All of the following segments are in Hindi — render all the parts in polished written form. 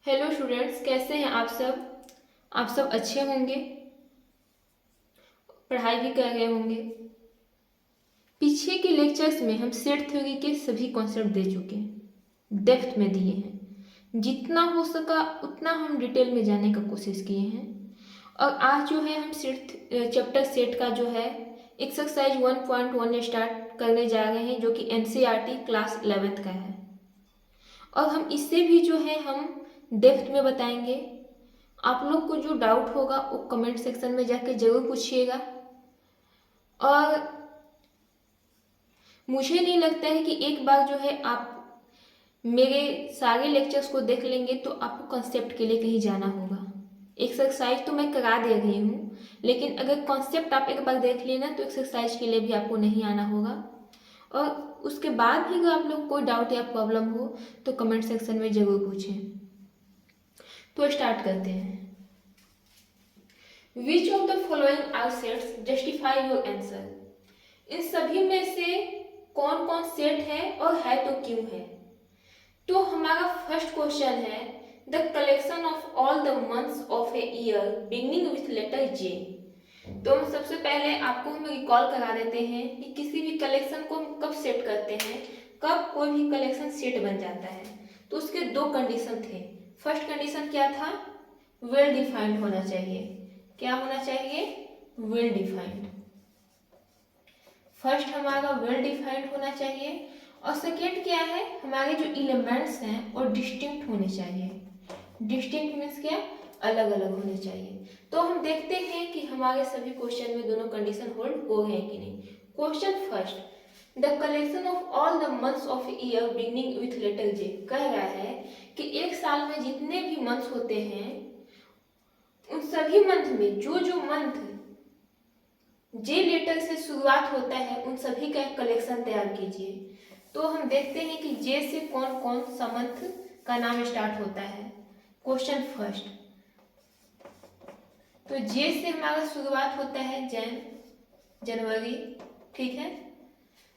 हेलो स्टूडेंट्स, कैसे हैं आप सब। आप सब अच्छे होंगे, पढ़ाई भी कर रहे होंगे। पीछे के लेक्चर्स में हम सेट थ्योरी के सभी कॉन्सेप्ट दे चुके हैं, डेप्थ में दिए हैं। जितना हो सका उतना हम डिटेल में जाने का कोशिश किए हैं। और आज जो है हम चैप्टर सेट का जो है एक्सरसाइज 1.1 स्टार्ट करने जा रहे हैं, जो कि एनसीईआरटी क्लास 11th का है। और हम इससे भी जो है हम डेप्थ में बताएंगे। आप लोग को जो डाउट होगा वो कमेंट सेक्शन में जाके ज़रूर पूछिएगा। और मुझे नहीं लगता है कि एक बार जो है आप मेरे सारे लेक्चर्स को देख लेंगे तो आपको कॉन्सेप्ट के लिए कहीं जाना होगा। एक्सरसाइज तो मैं करा दे रही हूँ, लेकिन अगर कॉन्सेप्ट आप एक बार देख लेना तो एक्सरसाइज के लिए भी आपको नहीं आना होगा। और उसके बाद भी अगर आप लोग कोई डाउट या प्रॉब्लम हो तो कमेंट सेक्शन में ज़रूर पूछें। तो स्टार्ट करते हैं। Which of the following are sets justify your answer? इन सभी में से कौन कौन सेट है और है तो क्यों है। तो हमारा फर्स्ट क्वेश्चन है the collection of all the months of a year beginning with letter J. तो हम सबसे पहले आपको हम रिकॉल करा देते हैं कि किसी भी कलेक्शन को हम कब सेट करते हैं, कब कोई भी कलेक्शन सेट बन जाता है। तो उसके दो कंडीशन थे। फर्स्ट कंडीशन क्या था, वेल डिफाइंड होना चाहिए। क्या होना चाहिए, वेल डिफाइंड। फर्स्ट हमारा वेल डिफाइंड होना चाहिए। और सेकेंड क्या है, हमारे जो एलिमेंट्स हैं वो डिस्टिंक्ट होने चाहिए। डिस्टिंक्ट मीन्स क्या, अलग अलग होने चाहिए। तो हम देखते हैं कि हमारे सभी क्वेश्चन में दोनों कंडीशन होल्ड हो गए कि नहीं। Question first, the collection of all the months of year beginning with letter J कह रहा है कि एक साल में जितने भी मंथ्स होते हैं उन सभी मंथ में जो जो मंथ जे लेटर से शुरुआत होता है उन सभी का एक कलेक्शन तैयार कीजिए। तो हम देखते हैं कि जे से कौन कौन सा मंथ का नाम स्टार्ट होता है। क्वेश्चन फर्स्ट, तो जे से हमारा शुरुआत होता है जनवरी, ठीक है।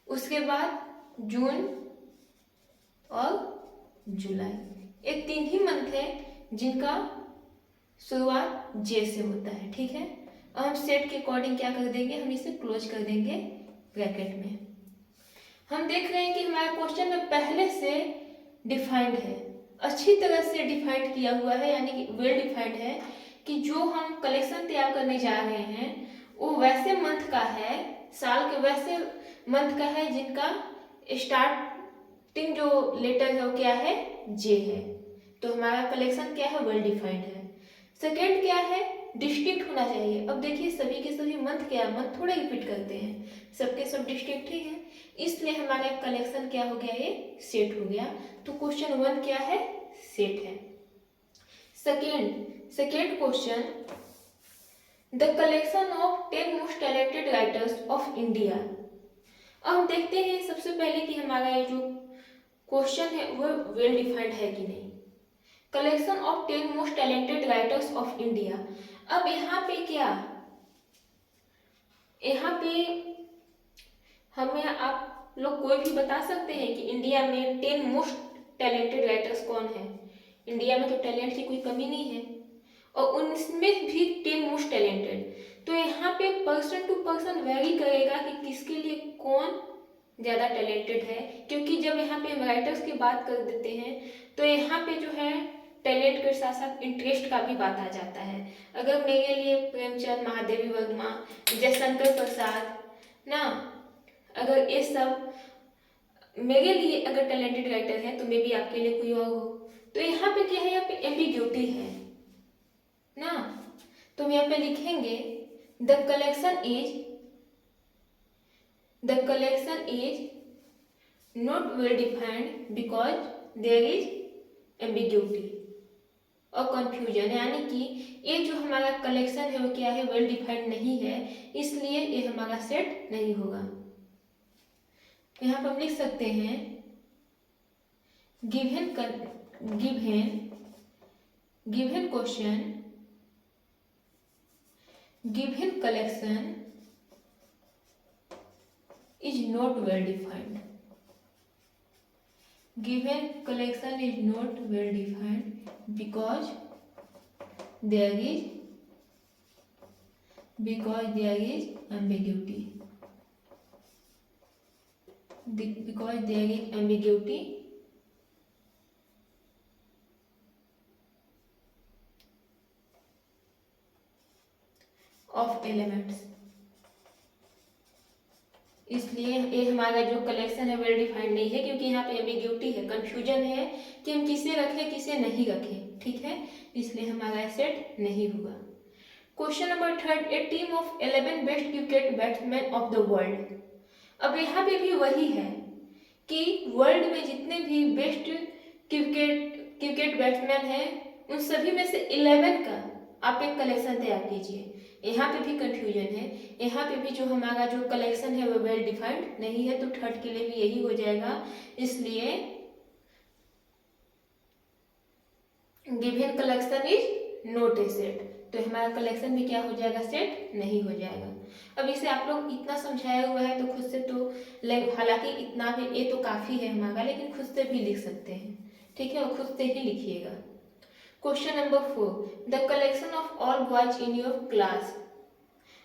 उसके बाद जून और जुलाई, ये तीन ही मंथ है जिनका शुरुआत जे से होता है, ठीक है। और हम सेट के अकॉर्डिंग क्या कर देंगे, हम इसे क्लोज कर देंगे ब्रैकेट में। हम देख रहे हैं कि हमारे क्वेश्चन में पहले से डिफाइंड है, अच्छी तरह से डिफाइंड किया हुआ है, यानी कि वेल डिफाइंड है कि जो हम कलेक्शन तैयार करने जा रहे हैं वो वैसे मंथ का है, साल के वैसे मंथ का है जिनका स्टार्टिंग जो लेटर है वो क्या है, जे है। तो हमारा कलेक्शन क्या है, वेल डिफाइंड है। सेकेंड क्या है, डिस्टिंक्ट होना चाहिए। अब देखिए सभी के सभी मंथ क्या, मंथ थोड़े रिपीट करते हैं, सबके सब डिस्टिंक्ट ही है, इसलिए हमारा कलेक्शन क्या हो गया, ये सेट हो गया। तो क्वेश्चन वन क्या है, सेट है। Second question, the collection of 10 most talented writers of India. अब हम देखते हैं सबसे पहले कि हमारा ये जो क्वेश्चन है वो वेल डिफाइंड है कि नहीं। Collection of 10 most talented writers of India. अब यहाँ पे क्या, यहाँ पे हमें आप लोग कोई भी बता सकते हैं कि इंडिया में 10 मोस्ट टैलेंटेड राइटर्स कौन है। इंडिया में तो टैलेंट की कोई कमी नहीं है, और उनमें भी 10 मोस्ट टैलेंटेड। तो यहाँ पे पर्सन टू पर्सन वेरी करेगा कि किसके लिए कौन ज़्यादा टैलेंटेड है, क्योंकि जब यहाँ पे हम राइटर्स की बात कर देते हैं तो यहाँ पे जो है टैलेंट के साथ साथ इंटरेस्ट का भी बात आ जाता है। अगर मेरे लिए प्रेमचंद, महादेवी वर्मा, जयशंकर प्रसाद ना, अगर ये सब मेरे लिए अगर टैलेंटेड राइटर है तो मे बी आपके लिए कोई और हो। तो यहाँ पे क्या है, यहाँ पे एम्बिग्यूटी है ना। तो हम यहाँ पे लिखेंगे the collection is not well defined because there is ambiguity और कंफ्यूजन, यानी कि ये जो हमारा कलेक्शन है वो क्या है, वेल डिफाइंड नहीं है, इसलिए ये हमारा सेट नहीं होगा। यहाँ पर हम लिख सकते हैं given question, given collection is not well defined. Given collection is not well defined because there is ambiguity. Because there is ambiguity of elements. इसलिए ये हमारा जो कलेक्शन है वेल डिफाइंड नहीं है, क्योंकि यहाँ पे एम्बिग्यूटी है, कंफ्यूजन है कि हम किसे रखें किसे नहीं रखें, ठीक है, इसलिए हमारा सेट नहीं हुआ। Question number 3, A team of 11 best cricket batsman of the world. अब यहाँ पे भी वही है कि वर्ल्ड में जितने भी बेस्ट क्रिकेट बैट्समैन हैं उन सभी में से 11 का आप एक कलेक्शन तैयार कीजिए। यहाँ पे भी कंफ्यूजन है, यहाँ पे भी जो हमारा जो कलेक्शन है वो वेल डिफाइंड नहीं है, तो थर्ड के लिए भी यही हो जाएगा। इसलिए given collection is not a set, तो हमारा कलेक्शन भी क्या हो जाएगा, सेट नहीं हो जाएगा। अब इसे आप लोग इतना समझाया हुआ है तो खुद से तो, हालांकि इतना भी ये तो काफ़ी है हमारा, लेकिन खुद से भी लिख सकते हैं, ठीक है, और खुद से ही लिखिएगा। Question number 4, the collection of all boys in your class.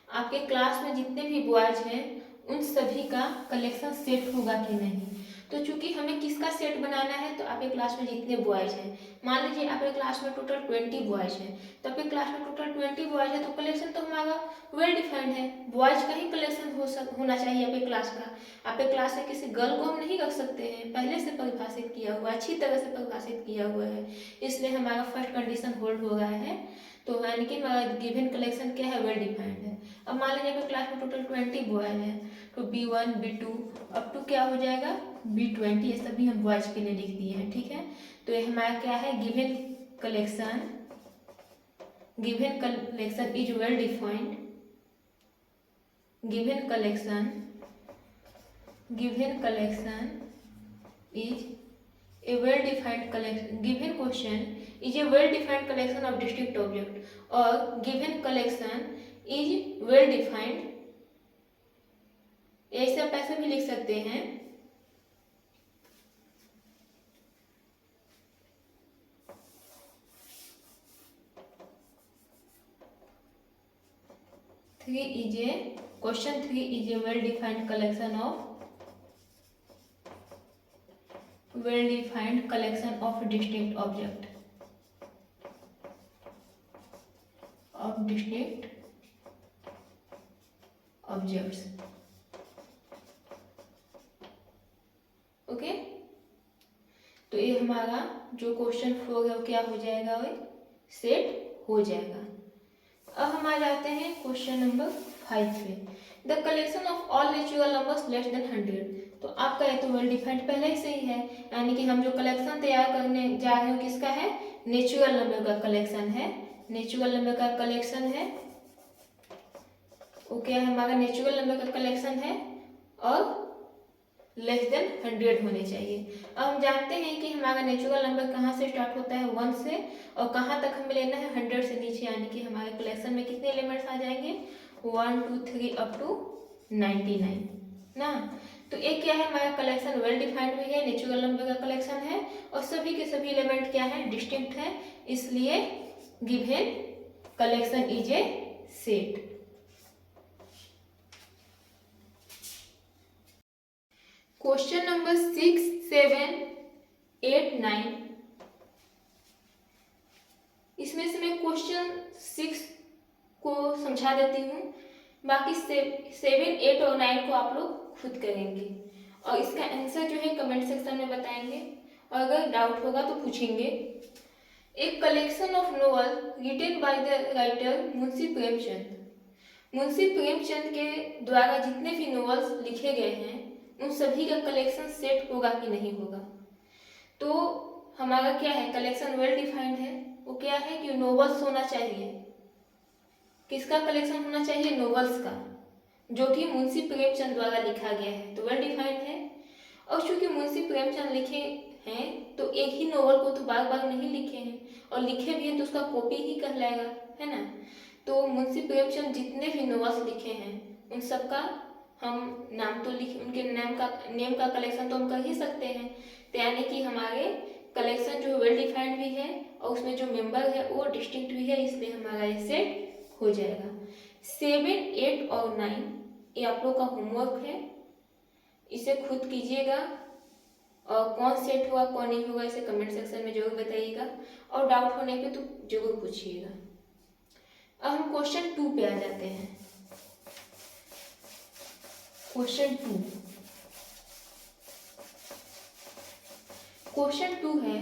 आपके क्लास में जितने भी बॉयज हैं उन सभी का कलेक्शन सेट होगा कि नहीं। तो चूंकि हमें किसका सेट बनाना है, तो आपके क्लास में जितने बॉयज हैं, मान लीजिए आपके क्लास में टोटल 20 बॉयज हैं, तो आपके क्लास में टोटल 20 बॉयज है, तो कलेक्शन तो हमारा वेल डिफाइंड है, बॉयज का ही कलेक्शन होना चाहिए आपके क्लास का। आपके क्लास में किसी गर्ल को हम नहीं रख सकते हैं, पहले से परिभाषित किया हुआ, अच्छी तरह से परिभाषित किया हुआ है, इसलिए हमारा फर्स्ट कंडीशन होल्ड हो रहा है। तो यानी कि हमारा गिवन कलेक्शन क्या है, वेल डिफाइंड है। अब मान लीजिए आपके क्लास में टोटल 20 बॉयज हैं, तो B1 B2 अप टू क्या हो जाएगा, B20, ये सभी हम बॉयज के लिए लिख दिए हैं, ठीक है। तो ये हमारा क्या है, given collection is well defined, given collection is a well defined collection, given question is a well defined collection of distinct object, और given collection is well defined, ऐसे आप ऐसे भी लिख सकते हैं, question 3 is a well defined collection of distinct object objects, okay. तो ये हमारा जो क्वेश्चन 4 है वो क्या हो जाएगा, वो सेट हो जाएगा। अब हम आ जाते हैं क्वेश्चन नंबर 5 पे, the collection of all natural numbers less than 100। तो आपका ये तो वेल डिफाइंड पहले ही से ही है, यानी कि हम जो कलेक्शन तैयार करने जा रहे हो किसका है, नेचुरल नंबर का कलेक्शन है, नेचुरल नंबर का कलेक्शन है, वो क्या है, हमारा नेचुरल नंबर का कलेक्शन है, और लेस देन 100 होने चाहिए। अब हम जानते हैं कि हमारा नेचुरल नंबर कहाँ से स्टार्ट होता है, 1 से, और कहाँ तक हमें लेना है, 100 से नीचे, यानी कि हमारे कलेक्शन में कितने एलिमेंट्स आ जाएंगे, 1 2 3 अप टू 99 ना। तो एक क्या है, हमारा कलेक्शन वेल डिफाइंड भी है, नेचुरल नंबर का कलेक्शन है, और सभी के सभी एलिमेंट क्या है, डिस्टिंक्ट है, इसलिए given collection is a set. Question number 6 7 8 9, इसमें से मैं क्वेश्चन 6 को समझा देती हूँ, बाकी 7 8 और 9 को आप लोग खुद करेंगे, और इसका आंसर जो है कमेंट सेक्शन में बताएंगे, और अगर डाउट होगा तो पूछेंगे। एक collection of novel written by the writer Munshi Premchand. Munshi Premchand के द्वारा जितने भी नोवेल्स लिखे गए हैं उन सभी का कलेक्शन सेट होगा कि नहीं होगा। तो हमारा क्या है, कलेक्शन वेल डिफाइंड है, वो क्या है कि नोवेल्स होना चाहिए, किसका कलेक्शन होना चाहिए, नोवेल्स का, जो कि मुंशी प्रेमचंद द्वारा लिखा गया है, तो वेल डिफाइंड है। और चूंकि मुंशी प्रेमचंद लिखे हैं तो एक ही नोवेल को तो बार बार नहीं लिखे हैं, और लिखे भी हैं तो उसका कॉपी ही कहलाएगा, है ना। तो मुंशी प्रेमचंद जितने भी नोवेल्स लिखे हैं उन सबका हम नाम तो लिख, उनके नेम का कलेक्शन तो हम कर ही सकते हैं, तो यानी कि हमारे कलेक्शन जो वेल डिफाइंड भी है और उसमें जो मेंबर है वो डिस्टिंक्ट भी है, इसलिए हमारा ये सेट हो जाएगा। 7, 8 और 9 ये आप लोग का होमवर्क है, इसे खुद कीजिएगा और कौन सेट हुआ कौन नहीं हुआ इसे कमेंट सेक्शन में जरूर बताइएगा और डाउट होने पे तो जरूर पूछिएगा। अब हम क्वेश्चन 2 पे आ जाते हैं। क्वेश्चन 2 है,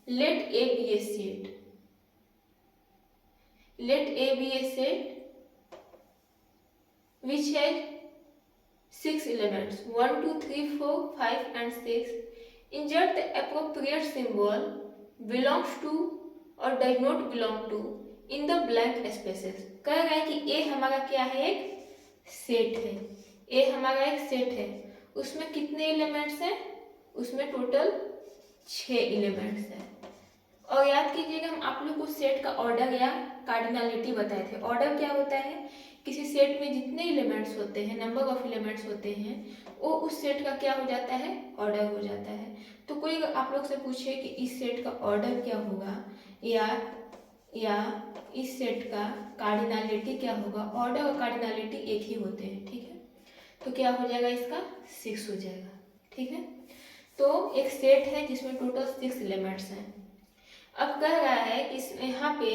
let A B a set. Let A B a set which has 6 elements 1 2 3 4 5 and 6. Insert the appropriate symbol belongs to or does not belong to in the blank spaces. कह रहा है कि ए हमारा क्या है, एक सेट है। ए हमारा एक सेट है, उसमें कितने एलिमेंट्स हैं, उसमें टोटल 6 एलिमेंट्स हैं। और याद कीजिएगा हम आप लोग को सेट का ऑर्डर या कार्डिनलिटी बताए थे। ऑर्डर क्या होता है, किसी सेट में जितने एलिमेंट्स होते हैं, नंबर ऑफ एलिमेंट्स होते हैं, वो उस सेट का क्या हो जाता है, ऑर्डर हो जाता है। तो कोई आप लोग से पूछे कि इस सेट का ऑर्डर क्या होगा या इस सेट का कार्डिनलिटी क्या होगा, ऑर्डर और कार्डिनलिटी एक ही होते हैं, ठीक है। तो क्या हो जाएगा, इसका 6 हो जाएगा, ठीक है। तो एक सेट है जिसमें टोटल 6 एलिमेंट्स हैं। अब कह रहा है कि यहाँ पे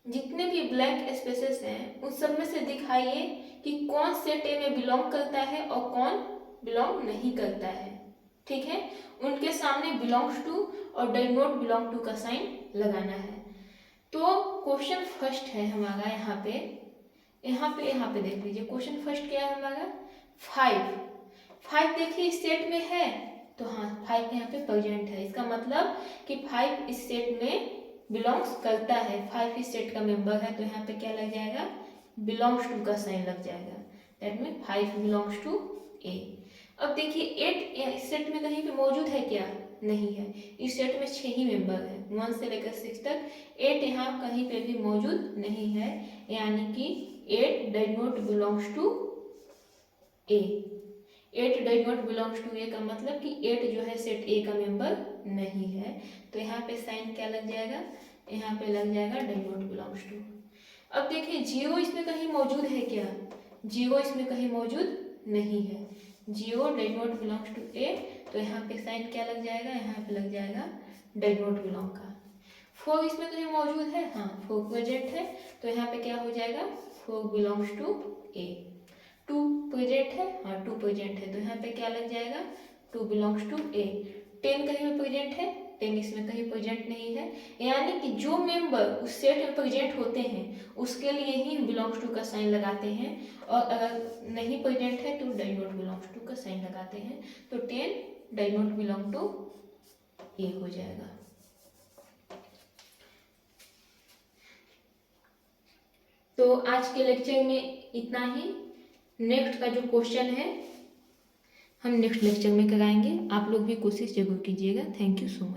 जितने भी ब्लैंक स्पेसेस हैं उन सब में से दिखाइए कि कौन सेट ए में बिलोंग करता है और कौन बिलोंग नहीं करता है, ठीक है। उनके सामने बिलोंग्स टू और डज नॉट बिलोंग टू का साइन लगाना है। तो क्वेश्चन फर्स्ट है हमारा यहाँ पे देख लीजिए। क्वेश्चन फर्स्ट क्या है हमारा, 5 देखिए इस सेट में है, तो हाँ 5 यहाँ पे प्रेजेंट है। इसका मतलब कि 5 इस सेट में बिलोंग्स करता है, 5 इस सेट का मेंबर है, तो यहाँ पे क्या लग जाएगा, बिलोंग्स टू का साइन लग जाएगा। दैट मीन 5 बिलोंग्स टू ए। अब देखिए 8 इस सेट में कहीं पे मौजूद है क्या, नहीं है। इस सेट में 6 ही मेंबर है, 1 से लेकर 6 तक। 8 यहाँ कहीं पे भी मौजूद नहीं है, यानी कि 8 does not belongs to A. 8 does not belongs to A का मतलब कि 8 जो है सेट ए का मेंबर नहीं है। तो यहाँ पे साइन क्या लग जाएगा, यहाँ पे लग जाएगा डज नॉट बिलोंग्स टू। अब देखिए 0 इसमें कहीं मौजूद है क्या, 0 इसमें कहीं मौजूद नहीं है। 0 डज नॉट बिलोंग्स टू ए, तो यहाँ पे साइन क्या लग जाएगा, यहाँ पे लग जाएगा डज नॉट बिलोंग का। 4 इसमें कहीं मौजूद है, हाँ 4 प्रेजेंट है, तो यहाँ पे क्या हो जाएगा, 4 बिलोंग्स टू ए। 2 प्रेजेंट है, हाँ 2 प्रेजेंट है, तो यहाँ पे क्या लग जाएगा, 2 बिलोंग्स टू ए। 10 कहीं पे प्रेजेंट है, 10 इसमें कहीं प्रेजेंट नहीं है, यानी कि जो मेंबर उस सेट में प्रेजेंट होते हैं उसके लिए ही बिलोंग्स टू का साइन लगाते हैं, और अगर नहीं प्रेजेंट है तो डज नॉट बिलोंग्स टू का साइन लगाते हैं। तो 10 डज नॉट बिलोंग टू ए हो जाएगा। तो आज के लेक्चर में इतना ही। नेक्स्ट का जो क्वेश्चन है हम नेक्स्ट लेक्चर में कराएंगे। आप लोग भी कोशिश जरूर कीजिएगा। Thank you so much.